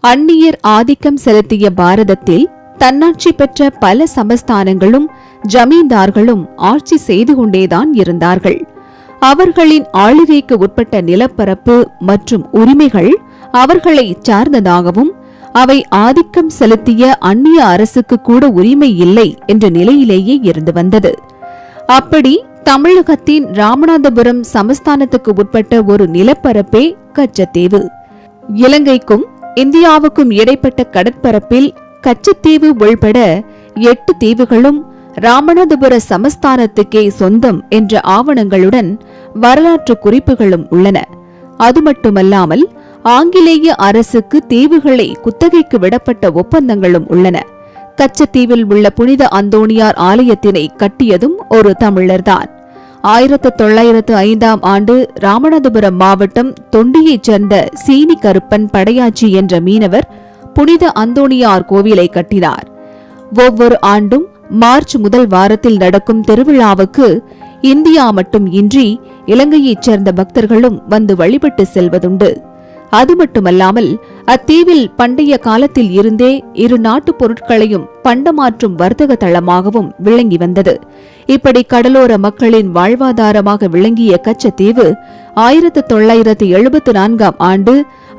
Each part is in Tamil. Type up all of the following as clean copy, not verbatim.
அந்நியர் ஆதிக்கம் செலுத்திய பாரதத்தில் தன்னாட்சி பெற்ற பல சமஸ்தானங்களும் ஜமீன்தார்களும் ஆட்சி செய்து கொண்டேதான் இருந்தார்கள். அவர்களின் ஆளுகைக்கு உட்பட்ட நிலப்பரப்பு மற்றும் உரிமைகள் அவர்களை சார்ந்ததாகவும் அவை ஆதிக்கம் செலுத்திய அந்நிய அரசுக்கு கூட உரிமை இல்லை என்ற நிலையிலேயே இருந்து வந்தது. அப்படி தமிழகத்தின் ராமநாதபுரம் சமஸ்தானத்துக்கு உட்பட்ட ஒரு நிலப்பரப்பே கச்சத்தீவு. இலங்கைக்கும் இந்தியாவுக்கும் இடைப்பட்ட கடற்பரப்பில் கச்சத்தீவு உள்பட 8 தீவுகளும் ராமநாதபுர சமஸ்தானத்துக்கே சொந்தம் என்ற ஆவணங்களுடன் வரலாற்று குறிப்புகளும் உள்ளன. அது மட்டுமல்லாமல் ஆங்கிலேய அரசுக்கு தீவுகளை குத்தகைக்கு விடப்பட்ட ஒப்பந்தங்களும் உள்ளன. கச்சத்தீவில் உள்ள புனித அந்தோணியார் ஆலயத்தினை கட்டியதும் ஒரு தமிழர்தான். 1905ஆம் ஆண்டு ராமநாதபுரம் மாவட்டம் தொண்டியைச் சேர்ந்த சீனி கருப்பன் படையாச்சி என்ற மீனவர் புனித அந்தோணியார் கோவிலை கட்டினார். ஒவ்வொரு ஆண்டும் மார்ச் முதல் வாரத்தில் நடக்கும் திருவிழாவுக்கு இந்தியா மட்டும் இன்றி இலங்கையைச் சேர்ந்த பக்தர்களும் வந்து வழிபட்டு செல்வதுண்டு. அது மட்டுமல்லாமல் அத்தீவில் பண்டைய காலத்தில் இருந்தே இரு நாட்டு பொருட்களையும் பண்டமாற்றும் வர்த்தக தளமாகவும் விளங்கி வந்தது. இப்படி கடலோர மக்களின் வாழ்வாதாரமாக விளங்கிய கச்சத்தீவு 1974ஆம் ஆண்டு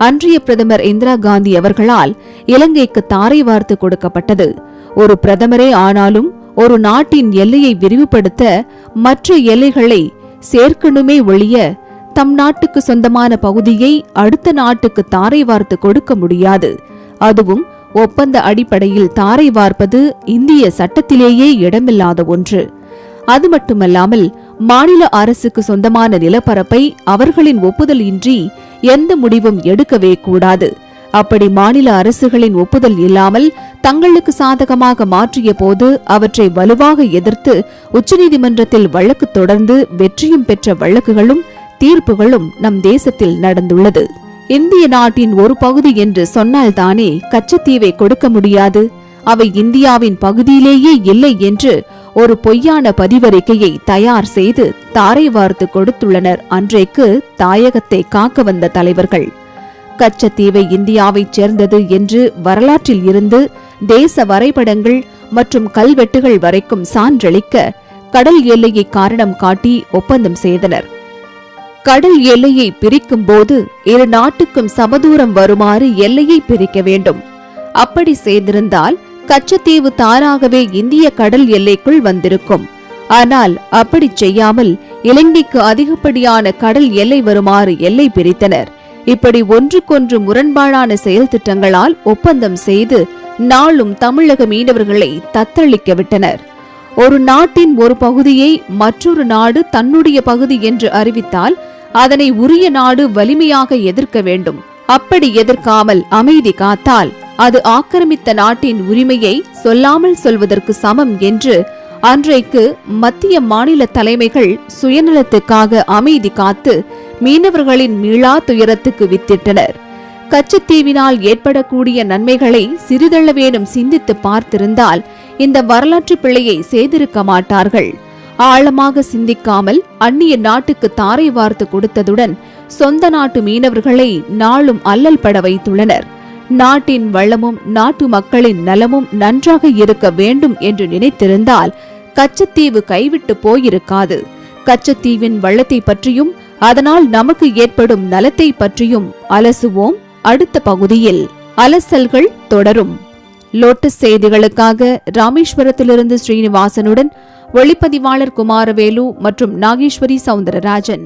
அன்றைய பிரதமர் இந்திரா காந்தி அவர்களால் இலங்கைக்கு தாரை வார்த்து கொடுக்கப்பட்டது. ஒரு பிரதமரே ஆனாலும் ஒரு நாட்டின் எல்லையை விரிவுபடுத்த மற்ற எல்லைகளை சேர்க்கணுமே ஒழிய தம் நாட்டுக்கு சொந்தமான பகுதியை அடுத்த நாட்டுக்கு தாரை வார்த்து கொடுக்க முடியாது. அதுவும் ஒப்பந்த அடிப்படையில் தாரை வார்ப்பது இந்திய சட்டத்திலேயே இடமில்லாத ஒன்று. அது மட்டுமல்லாமல் மாநில அரசுக்கு சொந்தமான நிலப்பரப்பை அவர்களின் ஒப்புதல் இன்றி எந்த முடிவும் எடுக்கவே கூடாது. அப்படி மாநில அரசுகளின் ஒப்புதல் இல்லாமல் தங்களுக்கு சாதகமாக மாற்றிய போது அவற்றை வலுவாக எதிர்த்து உச்சநீதிமன்றத்தில் வழக்கு தொடர்ந்து வெற்றியும் பெற்ற வழக்குகளும் தீர்ப்புகளும் நம் தேசத்தில் நடந்துள்ளது. இந்திய நாட்டின் ஒரு பகுதி என்று சொன்னால்தானே கச்சத்தீவை கொடுக்க முடியாது? அவை இந்தியாவின் பகுதியிலேயே இல்லை என்று ஒரு பொய்யான பதிவறிக்கையை தயார் செய்து தாரை வார்த்து கொடுத்துள்ளனர் அன்றைக்கு தாயகத்தை காக்க வந்த தலைவர்கள். கச்சத்தீவை இந்தியாவைச் சேர்ந்தது என்று வரலாற்றில் இருந்து தேச வரைபடங்கள் மற்றும் கல்வெட்டுகள் வரைக்கும் சான்றளிக்க கடல் எல்லையை காரணம் காட்டி ஒப்பந்தம் செய்தனர். கடல் எல்லையை பிரிக்கும் போது இரு நாட்டுக்கும் சமதூரம் வருமாறு எல்லையை பிரிக்க வேண்டும். அப்படி செய்திருந்தால் கச்சத்தீவு தானாகவே இந்திய கடல் எல்லைக்குள் வந்திருக்கும். ஆனால் அப்படி செய்யாமல் இலங்கைக்கு அதிகப்படியான கடல் எல்லை வருமாறு எல்லை பிரித்தனர். இப்படி ஒன்றுக்கொன்று முரண்பாடான செயல் திட்டங்களால் ஒப்பந்தம் செய்து நாளும் தமிழக மீனவர்களை தத்தளிக்க விட்டனர். ஒரு நாட்டின் ஒரு பகுதியை மற்றொரு நாடு தன்னுடைய பகுதி என்று அறிவித்தால் அதனை உரிய நாடு வலிமையாக எதிர்க்க வேண்டும். அப்படி எதிர்க்காமல் அமைதி காத்தால் அது ஆக்கிரமித்த நாட்டின் உரிமையை சொல்லாமல் சொல்வதற்கு சமம் என்று அன்றைக்கு மத்திய மாநில தலைமைகள் சுயநலத்துக்காக அமைதி காத்து மீனவர்களின் மீளா துயரத்துக்கு வித்திட்டனர். கச்சத்தீவினால் ஏற்படக்கூடிய நன்மைகளை சிறிதளவேனும் சிந்தித்து பார்த்திருந்தால் இந்த வரலாற்று பிழையை செய்திருக்க மாட்டார்கள். ஆழமாக சிந்திக்காமல் அந்நிய நாட்டுக்கு தாரை வார்த்து கொடுத்ததுடன் சொந்த நாட்டு மீனவர்களை நாளும் அல்லல் பட வைத்துள்ளனர். நாட்டின் வளமும் நாட்டு மக்களின் நலமும் நன்றாக இருக்க வேண்டும் என்று நினைத்திருந்தால் கச்சத்தீவு கைவிட்டு போயிருக்காது. கச்சத்தீவின் வளத்தை பற்றியும் அதனால் நமக்கு ஏற்படும் நலத்தை பற்றியும் அலசுவோம். அடுத்த பகுதியில் அலசல்கள் தொடரும். லோட்டஸ் செய்திகளுக்காக ராமேஸ்வரத்திலிருந்து ஸ்ரீனிவாசனுடன் ஒளிப்பதிவாளர் குமாரவேலு மற்றும் நாகேஸ்வரி சவுந்தரராஜன்.